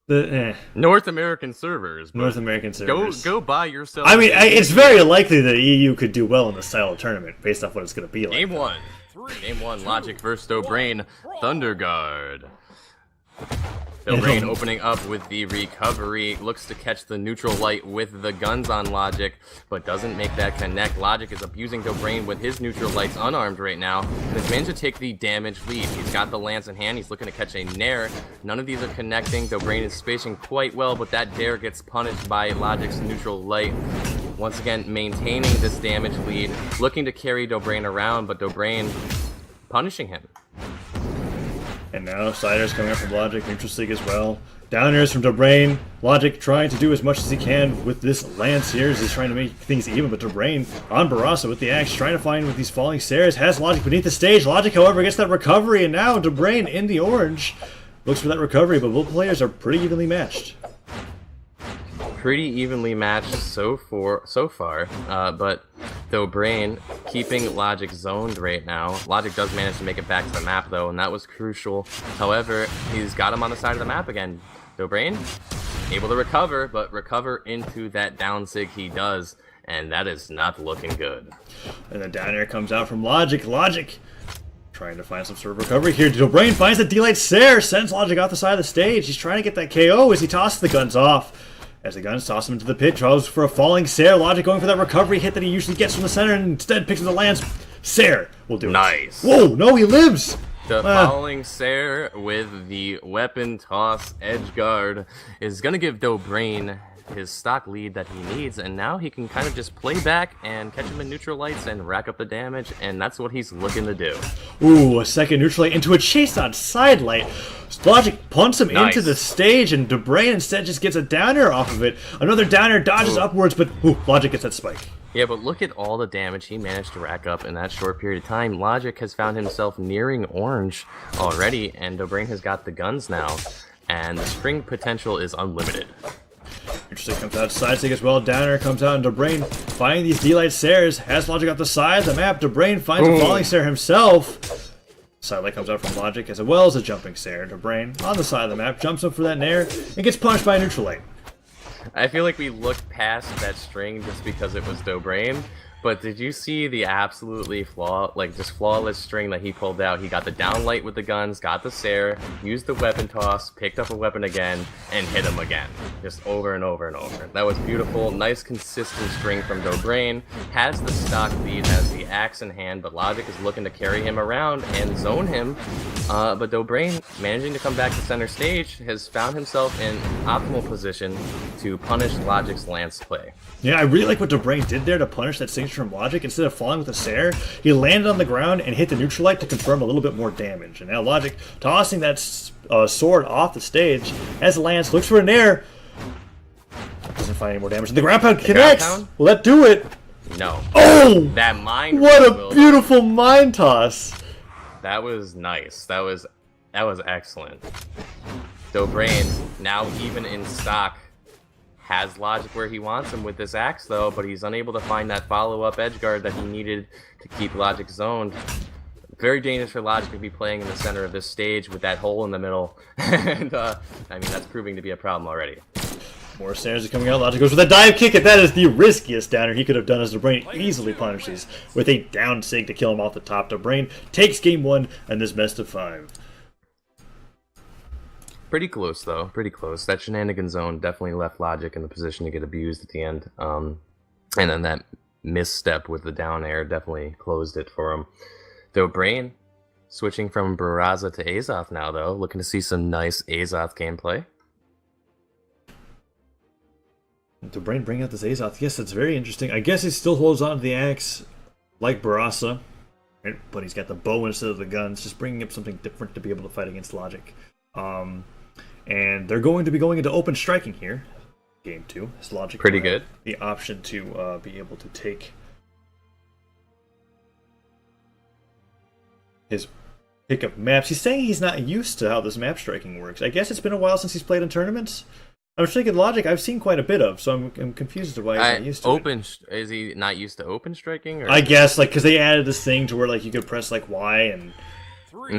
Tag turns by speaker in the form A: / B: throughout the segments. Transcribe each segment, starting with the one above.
A: North American servers.
B: North American servers.
A: Go buy yourself.
B: I mean, it's very likely that EU could do well in the style of tournament based off what it's going to be like.
A: Game one. Game one. Logec versus Dobrein. Thunder Guard. Dobrein opening up with the recovery, looks to catch the neutral light with the guns on Logec, but doesn't make that connect. Logec is abusing Dobrein with his neutral lights unarmed right now, and has managed to take the damage lead. He's got the lance in hand, he's looking to catch a Nair. None of these are connecting. Dobrein is spacing quite well, but that dare gets punished by Logic's neutral light. Once again, maintaining this damage lead, looking to carry Dobrein around, but Dobrein punishing him.
B: And now Siders coming up from Logec, neutral sig as well. Down airs from Dobrein. Logec trying to do as much as he can with this lance here as he's trying to make things even, but Dobrein on Barraza with the axe, trying to find with these falling stairs, has Logec beneath the stage. Logec, however, gets that recovery, and now Dobrein in the orange looks for that recovery, but both players are pretty evenly matched.
A: Pretty evenly matched so far, but Dobrein keeping Logec zoned right now. Logec does manage to make it back to the map though, and that was crucial. However, he's got him on the side of the map again. Dobrein able to recover, but recover into that down sig he does, and that is not looking good.
B: And the down air comes out from Logec. Logec trying to find some sort of recovery here. Dobrein finds the D-Light Sair, sends Logec off the side of the stage. He's trying to get that KO as he tosses the guns off. As the guns toss him into the pit, tries for a falling Sair. Logec going for that recovery hit that he usually gets from the center, and instead picks up the lance. Sair will do it.
A: Nice.
B: Whoa, no, he lives!
A: The falling Sair with the weapon toss edge guard is going to give Dobrein his stock lead that he needs, and now he can kind of just play back and catch him in neutral lights and rack up the damage, and that's what he's looking to do.
B: Ooh, a second neutral light into a chase on side light. Logec punts him into the stage, and Dobrein instead just gets a downer off of it. Another downer dodges upwards, but Logec gets that spike.
A: Yeah, but look at all the damage he managed to rack up in that short period of time. Logec has found himself nearing orange already, and Dobrein has got the guns now, and the string potential is unlimited.
B: Interesting comes out side sig as well. Downer comes out, and Dobrein finding these D-Light Sairs. Has Logec off the side of the map. Dobrein finds a falling Sair himself. Sidelight comes out from Logec as well as a jumping Sair. Dobrein on the side of the map jumps up for that Nair and gets punished by a neutral light.
A: I feel like we looked past that string just because it was Dobrein, but did you see the absolutely flawless string that he pulled out? He got the down light with the guns, got the Sair, used the weapon toss, picked up a weapon again, and hit him again. Just over and over and over. That was beautiful. Nice consistent string from Dobrein. Has the stock lead, has the axe in hand, but Logec is looking to carry him around and zone him. But Dobrein, managing to come back to center stage, has found himself in optimal position to punish Logic's lance play.
B: Yeah, I really like what Dobrein did there to punish that signature from Logec. Instead of falling with a Sair, he landed on the ground and hit the neutral light to confirm a little bit more damage. And now Logec tossing that sword off the stage as Lance looks for an air. Doesn't find any more damage. And the ground pound connects! Will that do it?
A: No.
B: Oh!
A: That mind
B: What a beautiful mind toss!
A: That was nice. That was excellent. Dobrein, now even in stock, has Logec where he wants him with this axe though, but he's unable to find that follow-up edge guard that he needed to keep Logec zoned. Very dangerous for Logec to be playing in the center of this stage with that hole in the middle, and I mean that's proving to be a problem already.
B: More Sairs are coming out. Logec goes with a dive kick, and that is the riskiest downer he could have done as Dobrein easily punishes with a down sig to kill him off the top. Dobrein takes game one and this best of 5.
A: Pretty close, though. Pretty close. That shenanigan zone definitely left Logec in the position to get abused at the end. And then that misstep with the down air definitely closed it for him. Dobrein switching from Barraza to Azoth now, though. Looking to see some nice Azoth gameplay.
B: Dobrein bring out this Azoth. Yes, that's very interesting. I guess he still holds on to the axe like Barraza, right? But he's got the bow instead of the guns, just bringing up something different to be able to fight against Logec. And they're going to be going into open striking here. Game 2. It's Logec.
A: Pretty good.
B: The option to be able to take his pick of maps. He's saying he's not used to how this map striking works. I guess it's been a while since he's played in tournaments. I was thinking Logec I've seen quite a bit of, so I'm confused as to why he's not used to it.
A: Is he not used to open striking? Or?
B: I guess, like, because they added this thing to where, like, you could press, like, Y and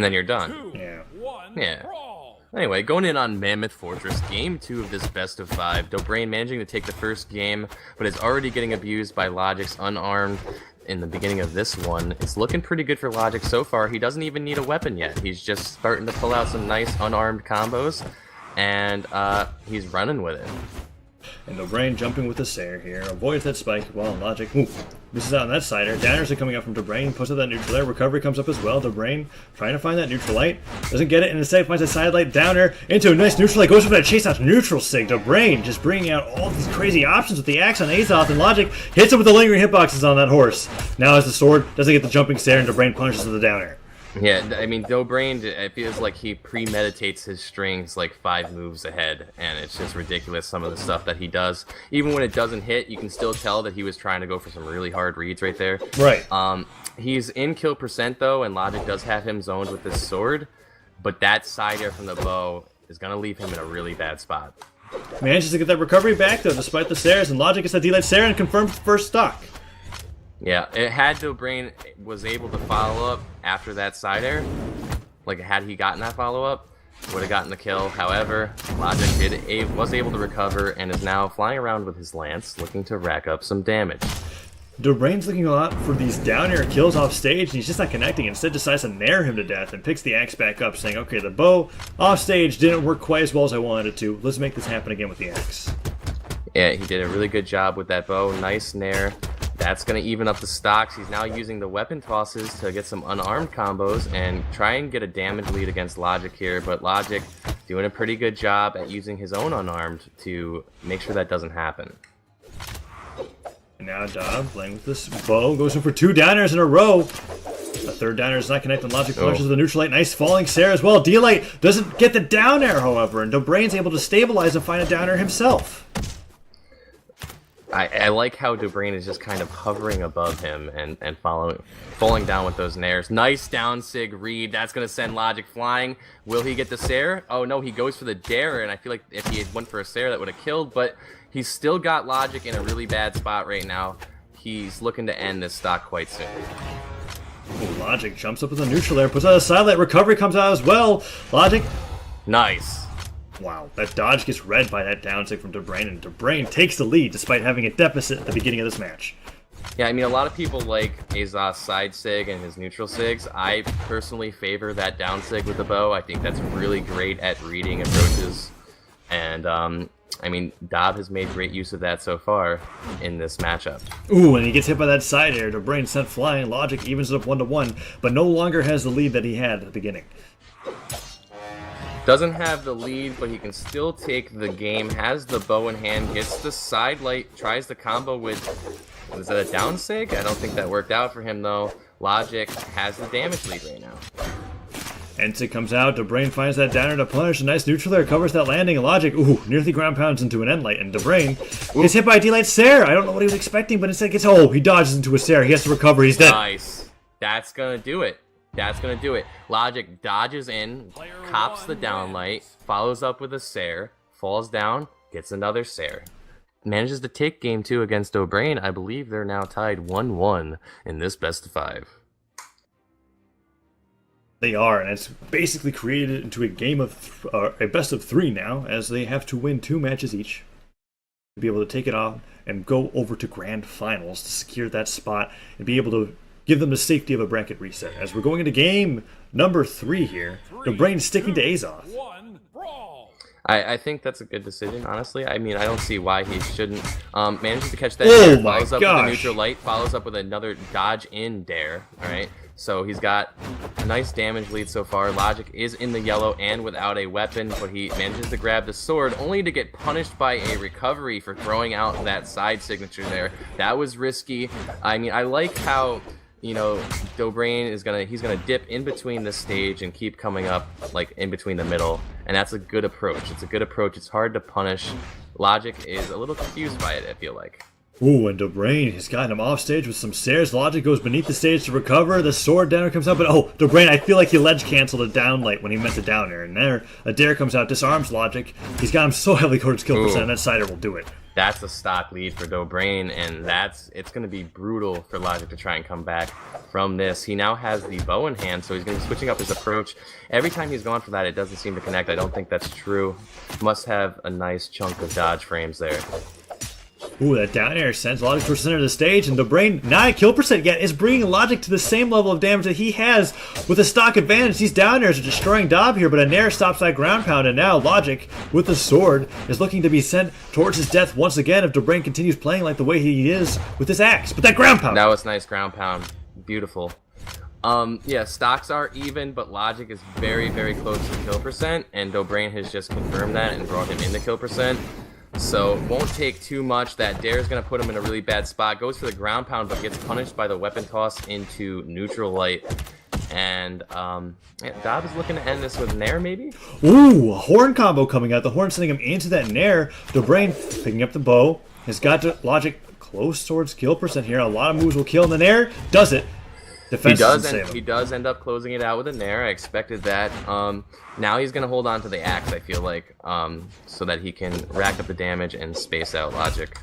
A: then you're done.
C: 2,
B: Yeah.
C: 1,
A: Yeah.
C: brawl.
A: Anyway, going in on Mammoth Fortress, game 2 of this best of 5. Dobrein managing to take the first game, but is already getting abused by Logic's unarmed in the beginning of this one. It's looking pretty good for Logic so far. He doesn't even need a weapon yet. He's just starting to pull out some nice unarmed combos, and he's running with it.
B: And Dobrein jumping with the Sair here. Avoids that spike while Logic misses out on that sider. Downers are coming up from Dobrein. Puts out that neutral there. Recovery comes up as well. Dobrein trying to find that neutral light. Doesn't get it, and instead finds a side light downer into a nice neutral light. Goes for that chase out neutral sig. Dobrein just bringing out all these crazy options with the axe on Azoth, and Logic hits him with the lingering hitboxes on that horse. Now as the sword doesn't get the jumping Sair, and Dobrein punishes with the downer.
A: Yeah, I mean, Dobrein, it feels like he premeditates his strings like 5 moves ahead, and it's just ridiculous some of the stuff that he does. Even when it doesn't hit, you can still tell that he was trying to go for some really hard reads right there.
B: Right.
A: He's in kill percent, though, and Logic does have him zoned with this sword, but that side air from the bow is going to leave him in a really bad spot.
B: Manages to get that recovery back, though, despite the Sairs, and Logic gets that D-Light Sair and confirms the first stock.
A: Yeah, it had Dobrein was able to follow up after that side air. Like, had he gotten that follow-up, would have gotten the kill. However, Logic was able to recover and is now flying around with his lance, looking to rack up some damage.
B: Dobrein's looking a lot for these down air kills off stage, and he's just not connecting. Instead, decides to nair him to death and picks the axe back up, saying, okay, the bow off stage didn't work quite as well as I wanted it to. Let's make this happen again with the axe.
A: Yeah, he did a really good job with that bow. Nice nair. That's going to even up the stocks. He's now using the weapon tosses to get some unarmed combos and try and get a damage lead against Logic here, but Logic doing a pretty good job at using his own unarmed to make sure that doesn't happen.
B: And now Dob playing with this bow, goes in for 2 downers in a row. The third downer is not connected. Logic punches with the neutral light. Nice falling Sair as well. D-Light doesn't get the down air, however, and Dobrein's able to stabilize and find a downer himself.
A: I like how Dobrein is just kind of hovering above him and falling down with those nairs. Nice down sig read. That's going to send Logic flying. Will he get the Sair? Oh no, he goes for the dare, and I feel like if he had went for a Sair, that would have killed, but he's still got Logic in a really bad spot right now. He's looking to end this stock quite soon.
B: Ooh, Logic jumps up with a neutral there, puts out a sidelight. Recovery comes out as well. Logic.
A: Nice.
B: Wow, that dodge gets read by that down sig from Dobrein, and Dobrein takes the lead despite having a deficit at the beginning of this match.
A: Yeah, I mean, a lot of people like Azoth's side sig and his neutral sigs. I personally favor that down sig with the bow. I think that's really great at reading approaches. And, I mean, Dob has made great use of that so far in this matchup.
B: Ooh, and he gets hit by that side air. Dobrein sent flying. Logic evens it up 1-1, but no longer has the lead that he had at the beginning.
A: Doesn't have the lead, but he can still take the game. Has the bow in hand, gets the side light, tries the combo with... Was that a down sig? I don't think that worked out for him, though. Logic has the damage lead right now.
B: Ensig comes out. Dobrein finds that downer to punish. A nice neutral there covers that landing. Logic, ooh, nearly ground pounds into an end light. And Dobrein gets hit by a D-Light Sair. I don't know what he was expecting, but instead gets... Oh, he dodges into a Sair. He has to recover. He's dead.
A: Nice. That's gonna do it. That's gonna do it. Logic dodges in, cops the downlight, follows up with a Sair, falls down, gets another Sair. Manages to take game 2 against Dobrein. I believe they're now tied 1-1 in this best of 5.
B: They are, and it's basically created into a game of a best of 3 now, as they have to win 2 matches each to be able to take it on and go over to grand finals to secure that spot and be able to give them the safety of a bracket reset. As we're going into game number 3 here, Dobrein sticking to Azoth.
A: I think that's a good decision, honestly. I mean, I don't see why he shouldn't. Manages to catch that
B: Oh
A: dare, follows up with a neutral light, follows up with another dodge in dare, alright? So he's got a nice damage lead so far. Logic is in the yellow and without a weapon, but he manages to grab the sword, only to get punished by a recovery for throwing out that side signature there. That was risky. I mean, I like how... You know, Dobrein is he's gonna dip in between this stage and keep coming up like in between the middle, and that's a good approach. It's a good approach. It's hard to punish. Logic is a little confused by it, I feel like.
B: Ooh, and Dobrein has gotten him off stage with some stairs. Logec goes beneath the stage to recover. The sword downer comes out, but oh, Dobrein, I feel like he ledge canceled a down light when he meant a down air. And there, a dare comes out, disarms Logec. He's got him so heavily towards kill percent, that Cider will do it.
A: That's a stock lead for Dobrein, and it's going to be brutal for Logec to try and come back from this. He now has the bow in hand, so he's going to be switching up his approach. Every time he's gone for that, it doesn't seem to connect. I don't think that's true. Must have a nice chunk of dodge frames there.
B: Ooh, that down air sends Logec towards the center of the stage, and Dobrein, not at kill percent yet, is bringing Logec to the same level of damage that he has with a stock advantage. These down airs are destroying Dob here, but a nair stops that ground pound, and now Logec, with the sword, is looking to be sent towards his death once again if Dobrein continues playing like the way he is with his axe. But that ground pound!
A: That was nice ground pound. Beautiful. Yeah, stocks are even, but Logec is very, very close to kill percent, and Dobrein has just confirmed that and brought him into kill percent. So it won't take too much. That dare is going to put him in a really bad spot. Goes for the ground pound, but gets punished by the weapon toss into neutral light. And yeah, Dob is looking to end this with nair, maybe?
B: Ooh, a horn combo coming out. The horn sending him into that nair. Dobrein picking up the bow. Has got Logec close towards kill percent here. A lot of moves will kill in the nair. Does it. Defense
A: he does end up closing it out with a nair. I expected that. Now he's going to hold on to the axe, I feel like, so that he can rack up the damage and space out Logec.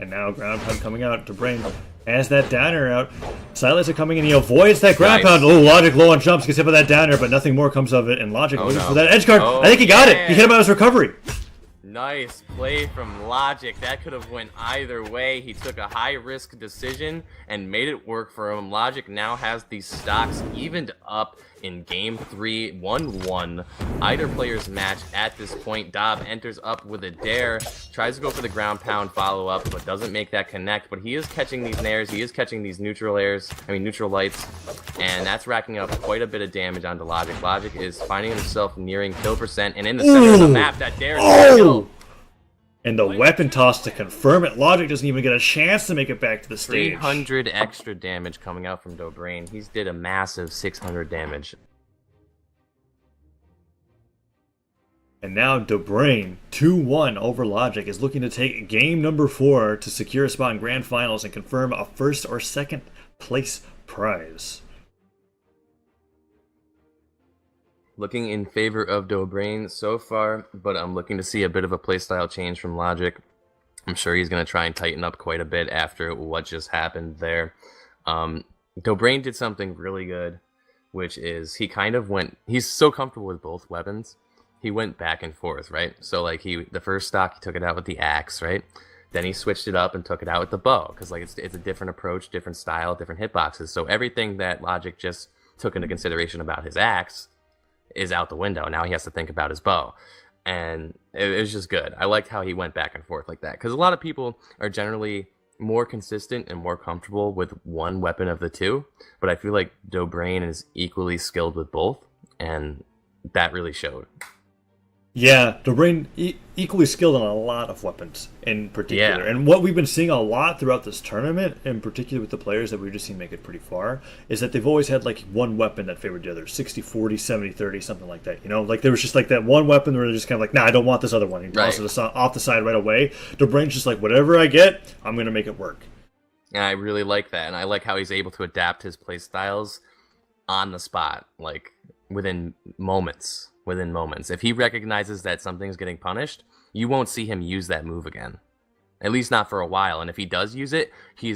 B: And now ground pound coming out. Dobrein has that downer out. Silence are coming and he avoids that ground pound. Oh, Logec low on jumps, gets hit by that downer, but nothing more comes of it. And Logec loses for that edge guard. I think he got it. He hit him out of his recovery.
A: Nice play from Logec. That could have went either way. He took a high-risk decision and made it work for him. Logec now has these stocks evened up in Game 3, 1-1. Either player's match at this point. Dob enters up with a dare, tries to go for the ground pound follow-up, but doesn't make that connect. But he is catching these nairs. He is catching these neutral lights, and that's racking up quite a bit of damage onto Logec. Logec is finding himself nearing kill percent, and in the center of the map, that dare is gonna kill.
B: And the weapon toss to confirm it. Logec doesn't even get a chance to make it back to the stage.
A: 300 extra damage coming out from Dobrein. He's did a massive 600 damage.
B: And now Dobrein, 2-1 over Logec, is looking to take game number 4 to secure a spot in Grand Finals and confirm a first or second place prize.
A: Looking in favor of Dobrein so far, but I'm looking to see a bit of a playstyle change from Logec. I'm sure he's going to try and tighten up quite a bit after what just happened there. Dobrein did something really good, which is he's so comfortable with both weapons. He went back and forth, right? So like the first stock, he took it out with the axe, right? Then he switched it up and took it out with the bow, because like it's a different approach, different style, different hitboxes. So everything that Logec just took into consideration about his axe is out the window. Now he has to think about his bow, and it was just good. I liked how he went back and forth like that, because a lot of people are generally more consistent and more comfortable with one weapon of the two, but I feel like Dobrein is equally skilled with both, and that really showed.
B: Yeah, Dobrein equally skilled on a lot of weapons in particular. Yeah. And what we've been seeing a lot throughout this tournament, in particular with the players that we've just seen make it pretty far, is that they've always had like one weapon that favored the other. 60-40, 70-30, something like that. You know, like there was just like that one weapon where they're just kind of like, nah, I don't want this other one. He tosses it off the side right away. Dobrein's just like, whatever I get, I'm going to make it work.
A: And I really like that. And I like how he's able to adapt his play styles on the spot, like within moments. If he recognizes that something's getting punished, you won't see him use that move again. At least not for a while. And if he does use it, he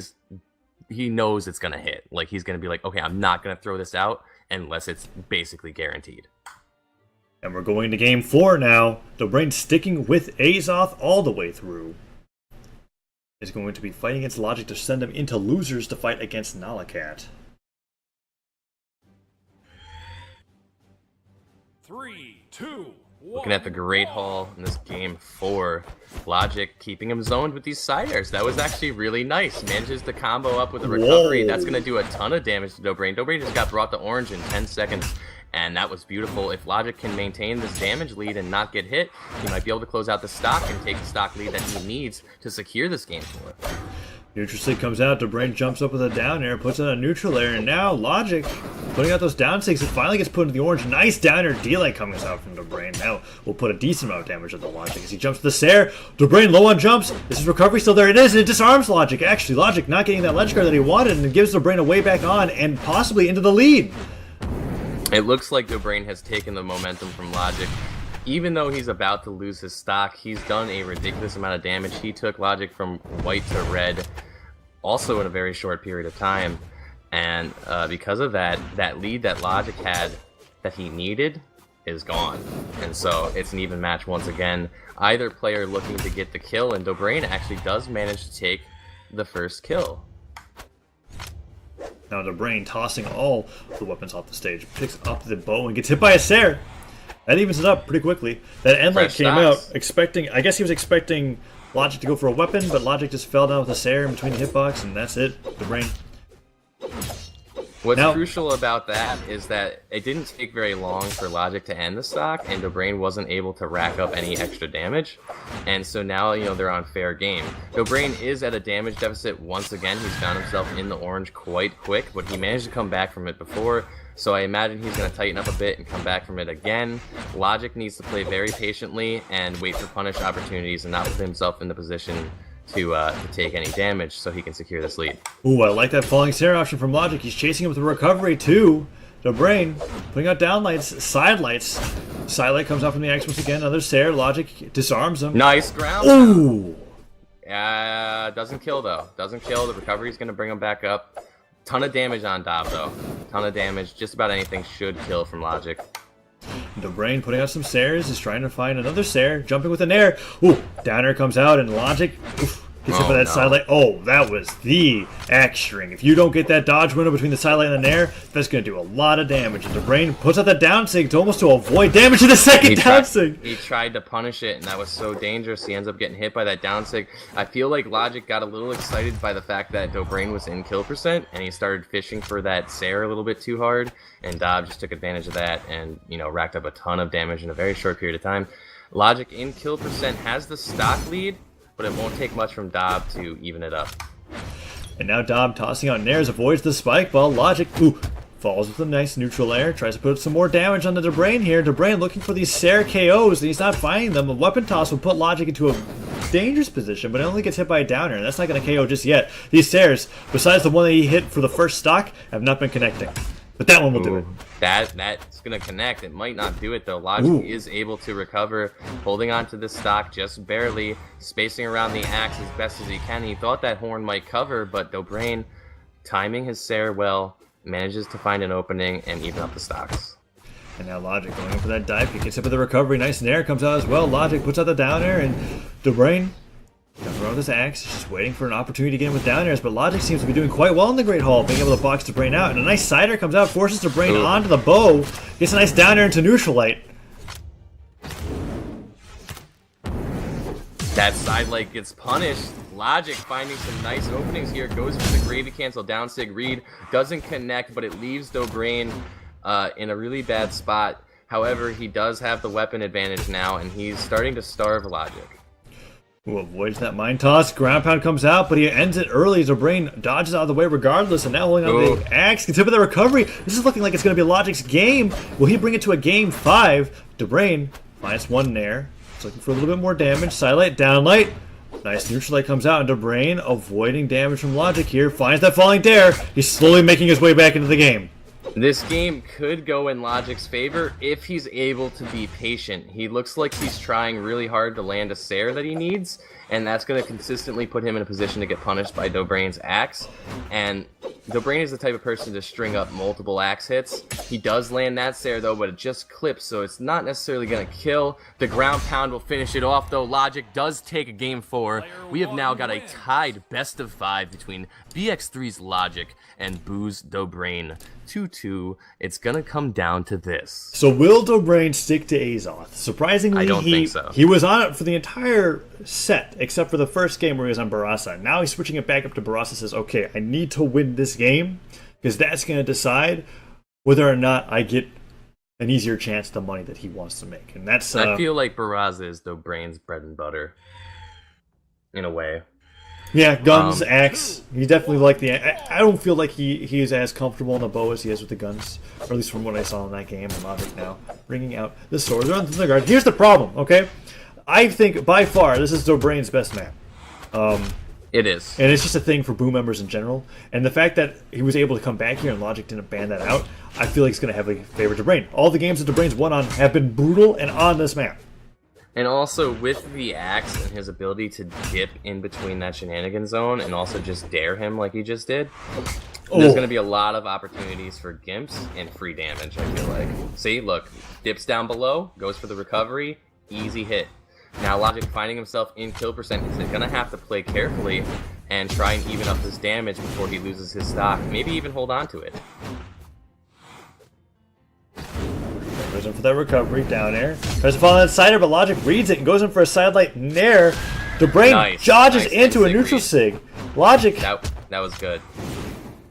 A: knows it's going to hit. Like, he's going to be like, okay, I'm not going to throw this out unless it's basically guaranteed.
B: And we're going to game 4 now. Dobrein sticking with Azoth all the way through. Is going to be fighting against Logec to send him into losers to fight against Nalakat.
C: 3, 2, 1.
A: Looking at the Great Hall in this game 4, Logec keeping him zoned with these side airs. That was actually really nice. Manages to combo up with a recovery. That's going to do a ton of damage to Dobrein. Dobrein just got brought to orange in 10 seconds, and that was beautiful. If Logec can maintain this damage lead and not get hit, he might be able to close out the stock and take the stock lead that he needs to secure this game 4.
B: Neutral stick comes out, Dobrein jumps up with a down air, puts on a neutral air, and now Logec putting out those down sigs. It finally gets put into the orange. Nice downer D-Light coming out from Dobrein. Now we'll put a decent amount of damage on the Logec as he jumps to the Sair. Dobrein low on jumps. This is recovery still there. It is, and it disarms Logec. Actually, Logec not getting that ledge guard that he wanted, and it gives Dobrein a way back on and possibly into the lead.
A: It looks like Dobrein has taken the momentum from Logec. Even though he's about to lose his stock, he's done a ridiculous amount of damage. He took Logec from white to red, also in a very short period of time. And because of that, that lead that Logec had that he needed is gone. And so it's an even match once again. Either player looking to get the kill, and Dobrein actually does manage to take the first kill.
B: Now Dobrein tossing all the weapons off the stage, picks up the bow and gets hit by a Sair. That evens it up pretty quickly. That end light came out expecting, I guess he was expecting Logec to go for a weapon, but Logec just fell down with a Sair in between the hitbox, and that's it. Dobrein.
A: What's crucial about that is that it didn't take very long for Logec to end the stock, and Dobrein wasn't able to rack up any extra damage. And so now, you know, they're on fair game. Dobrein is at a damage deficit once again. He's found himself in the orange quite quick, but he managed to come back from it before. So I imagine he's going to tighten up a bit and come back from it again. Logec needs to play very patiently and wait for punish opportunities and not put himself in the position to take any damage so he can secure this lead.
B: Ooh, I like that falling Sair option from Logec. He's chasing him with a recovery too. Dobrein putting out down lights, side lights. Side light comes out from the X once again. Another Sair. Logec disarms him.
A: Nice ground.
B: Ooh.
A: Doesn't kill though. Doesn't kill. The recovery is going to bring him back up. Ton of damage on Dob though. Ton of damage. Just about anything should kill from Logec.
B: Dobrein putting out some Sairs, is trying to find another Sair, jumping with an air. Ooh, downer comes out, and Logec gets hit by that side light. Oh, that was the X string. If you don't get that dodge window between the side light and the nair, that's going to do a lot of damage. And Dobrein puts out that down sig to almost to avoid damage to the second down sig.
A: He tried to punish it, and that was so dangerous. He ends up getting hit by that down sig. I feel like Logec got a little excited by the fact that Dobrein was in kill percent, and he started fishing for that Sair a little bit too hard, and Dob just took advantage of that and, you know, racked up a ton of damage in a very short period of time. Logec in kill percent has the stock lead, but it won't take much from Dob to even it up.
B: And now Dob tossing out nairs, avoids the spike ball. Logec, falls with a nice neutral air, tries to put some more damage on the Dobrein here. Dobrein looking for these Sair KOs, and he's not finding them. A weapon toss will put Logec into a dangerous position, but it only gets hit by a downer, and that's not going to KO just yet. These Sairs, besides the one that he hit for the first stock, have not been connecting. But that one will do it.
A: That's going to connect. It might not do it, though. Logec is able to recover, holding on to this stock just barely, spacing around the axe as best as he can. He thought that horn might cover, but Dobrein, timing his Sair well, manages to find an opening and even up the stocks.
B: And now Logec going in for that dive kick, gets hit with the recovery. Nice nair comes out as well. Logec puts out the down air, and Dobrein comes around with his axe, just waiting for an opportunity to get him with down airs, but Logec seems to be doing quite well in the Great Hall, being able to box Dobrein out. And a nice sider comes out, forces Dobrein onto the bow, gets a nice down air into neutral light.
A: That side light gets punished. Logec finding some nice openings here, goes for the Gravy Cancel down sig read, doesn't connect, but it leaves Dobrein in a really bad spot. However, he does have the weapon advantage now, and he's starting to starve Logec.
B: Who avoids that mind toss. Ground pound comes out, but he ends it early. Dobrein dodges out of the way regardless, and now holding on the axe. Gets hit with the recovery. This is looking like it's going to be Logic's game. Will he bring it to a game 5? Dobrein minus 1 nair. He's looking for a little bit more damage. Side light, down light. Nice neutral light comes out, and Dobrein avoiding damage from Logec here. Finds that falling dare. He's slowly making his way back into the game.
A: This game could go in Logic's favor if he's able to be patient. He looks like he's trying really hard to land a Sair that he needs, and that's going to consistently put him in a position to get punished by Dobrein's axe. And Dobrein is the type of person to string up multiple axe hits. He does land that Sair though, but it just clips, so it's not necessarily going to kill. The ground pound will finish it off though. Logec does take a game 4. We have now got a tied best of 5 between BX3's Logec and Boo's Dobrein. 2-2. It's gonna come down to this.
B: So will Dobrein stick to Azoth? Surprisingly,
A: I don't think so.
B: He was on it for the entire set, except for the first game where he was on Barraza. Now he's switching it back up to Barraza. Says, okay, I need to win this game, because that's going to decide whether or not I get an easier chance at the money that he wants to make. And that's
A: I feel like Barraza is Dobrein's bread and butter, in a way.
B: Yeah, guns, axe. He definitely like the. I don't feel like he is as comfortable in the bow as he is with the guns, or at least from what I saw in that game. And Logic now bringing out the sword. They're on the guard. Here's the problem. Okay, I think by far this is Dobrain's best map.
A: It is,
B: and it's just a thing for Boo members in general. And the fact that he was able to come back here and Logic didn't ban that out, I feel like it's going to heavily favor Dobrein. All the games that Dobrain's won on have been brutal and on this map.
A: and also with the axe and his ability to dip in between that shenanigan zone and also just dare him like he just did, there's going to be a lot of opportunities for gimps and free damage, I feel like. See, look, dips down below, goes for the recovery, easy hit. Now Logic finding himself in kill percent is going to have to play carefully and try and even up his damage before he loses his stock. Maybe even hold on to it.
B: Goes in for that recovery, down air. Tries to fall on that side air, but Logic reads it and goes in for a sidelight nair. Dobrein dodges into a neutral sig. Logic
A: that was good.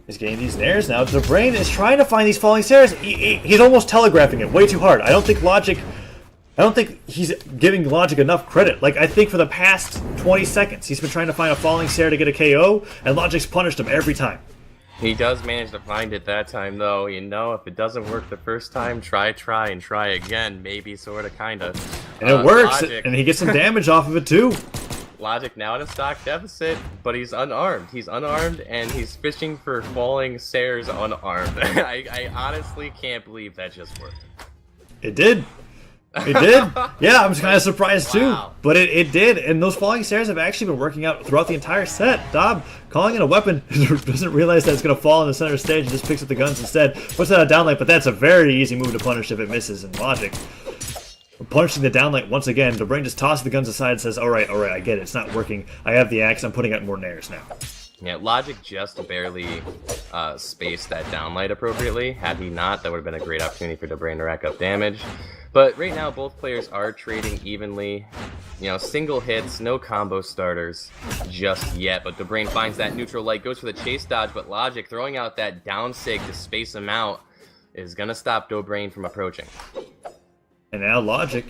B: He's getting these nairs now. Dobrein is trying to find these falling stairs. He's almost telegraphing it way too hard. I don't think he's giving Logic enough credit. Like, I think for the past 20 seconds, he's been trying to find a falling stair to get a KO, and Logic's punished him every time.
A: He does manage to find it that time, though. You know, if it doesn't work the first time, try again. Maybe, sorta, kinda.
B: And it works,
A: Logic.
B: and he gets some damage off of it, too.
A: Logic now in a stock deficit, but he's unarmed. He's unarmed, and he's fishing for falling stairs unarmed. I honestly can't believe that just worked.
B: It did. It did. Yeah, I'm kind of surprised too.
A: Wow.
B: But it did. And those falling stairs have actually been working out throughout the entire set. Dob, calling it a weapon, doesn't realize that it's going to fall in the center stage and just picks up the guns instead. Puts that on downlight, but that's a very easy move to punish if it misses in Logic. Punishing the downlight once again. Dobrein just tosses the guns aside and says, alright, I get it. It's not working. I have the axe. I'm putting out more nairs now.
A: Yeah, Logic just barely spaced that downlight appropriately. Had he not, that would have been a great opportunity for Dobrein to rack up damage. But right now, both players are trading evenly. You know, single hits, no combo starters just yet. But Dobrein finds that neutral light, goes for the chase dodge, but Logic throwing out that down sig to space him out is going to stop Dobrein from approaching.
B: And now Logic,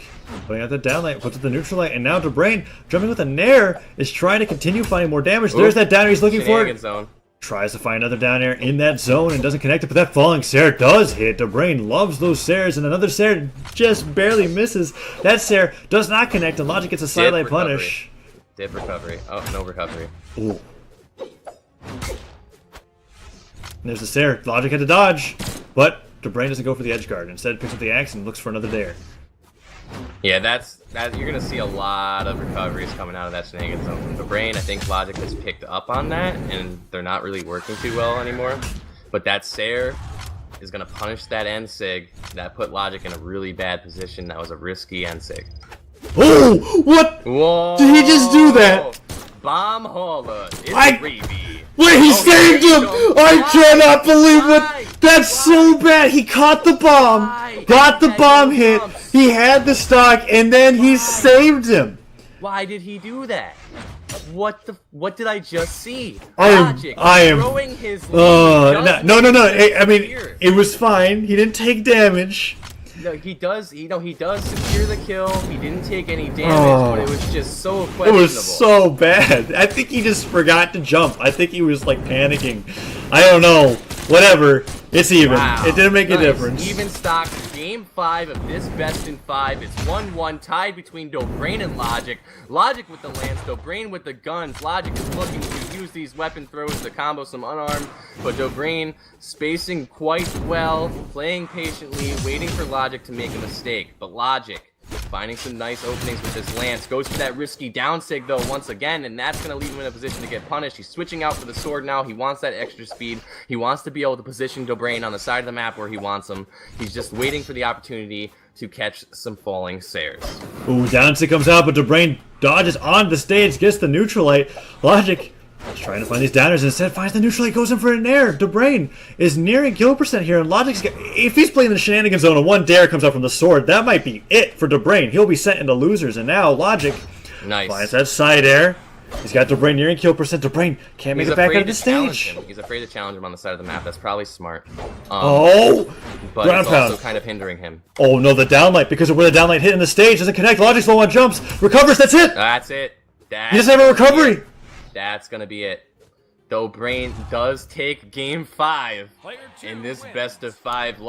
B: putting out the downlight, puts up the neutral light, and now Dobrein, jumping with a nair, is trying to continue finding more damage. There's that down air he's looking for.
A: Zone.
B: Tries to find another down air in that zone and doesn't connect it, but that falling stair does hit. Dobrein loves those stairs, and another stair just barely misses. That stair does not connect, and Logic gets a sidelight punish.
A: Dip recovery. Oh, no recovery.
B: Ooh. And there's the stair. Logic had to dodge, but Dobrein doesn't go for the edge guard. Instead, picks up the axe and looks for another dare.
A: Yeah, you're gonna see a lot of recoveries coming out of that shenanigan zone from Dobrein. I think Logic has picked up on that, and they're not really working too well anymore. But that Sair is gonna punish that end sig. That put Logic in a really bad position. That was a risky end sig.
B: Oh! What?
A: Whoa!
B: Did he just do that?
A: Bomb hauler. It's Gravy.
B: Wait, he saved him! I cannot believe it! That's so bad! He caught the bomb! Got the bomb hit! He had the stock, and then he saved him!
A: Why did he do that? What did I just see?
B: I am
A: throwing his
B: no. I mean, it was fine. He didn't take damage.
A: No, he does secure the kill. He didn't take any damage, but it was just so questionable.
B: It was so bad. I think he just forgot to jump. I think he was like panicking. I don't know. Whatever. It's even.
A: Wow.
B: It didn't make a difference.
A: Even stocks. Game 5 of this best in 5. It's 1-1 tied between Dobrein and Logic. Logic with the lance, Dobrein with the guns. Logic is looking to use these weapon throws to combo some unarmed, but Dobrein spacing quite well, playing patiently, waiting for Logic to make a mistake. But Logic finding some nice openings with this lance. Goes for that risky down sig though once again, and that's going to leave him in a position to get punished. He's switching out for the sword now. He wants that extra speed. He wants to be able to position Dobrein on the side of the map where he wants him. He's just waiting for the opportunity to catch some falling stairs.
B: Ooh, down sig comes out, but Dobrein dodges on the stage, gets the neutral light. Logic is trying to find these downers and instead finds the neutral light, goes in for an air. Dobrein is nearing kill percent here, and Logic's if he's playing the shenanigan zone and one dare comes out from the sword, that might be it for Dobrein. He'll be sent into losers, and now Logic finds that side air. He's got Dobrein nearing kill percent. Dobrein can't make it back out of the stage.
A: He's afraid to challenge him on the side of the map. That's probably smart. But
B: ground
A: it's
B: pound.
A: also kind of hindering him.
B: Oh no, the downlight, because of where the downlight hit in the stage doesn't connect. Logic's low on jumps, recovers. That's it.
A: That's it.
B: He doesn't have a recovery.
A: that's gonna be it. Dobrein does take game 5
C: Player 2
A: in this
C: wins.
A: best of 5.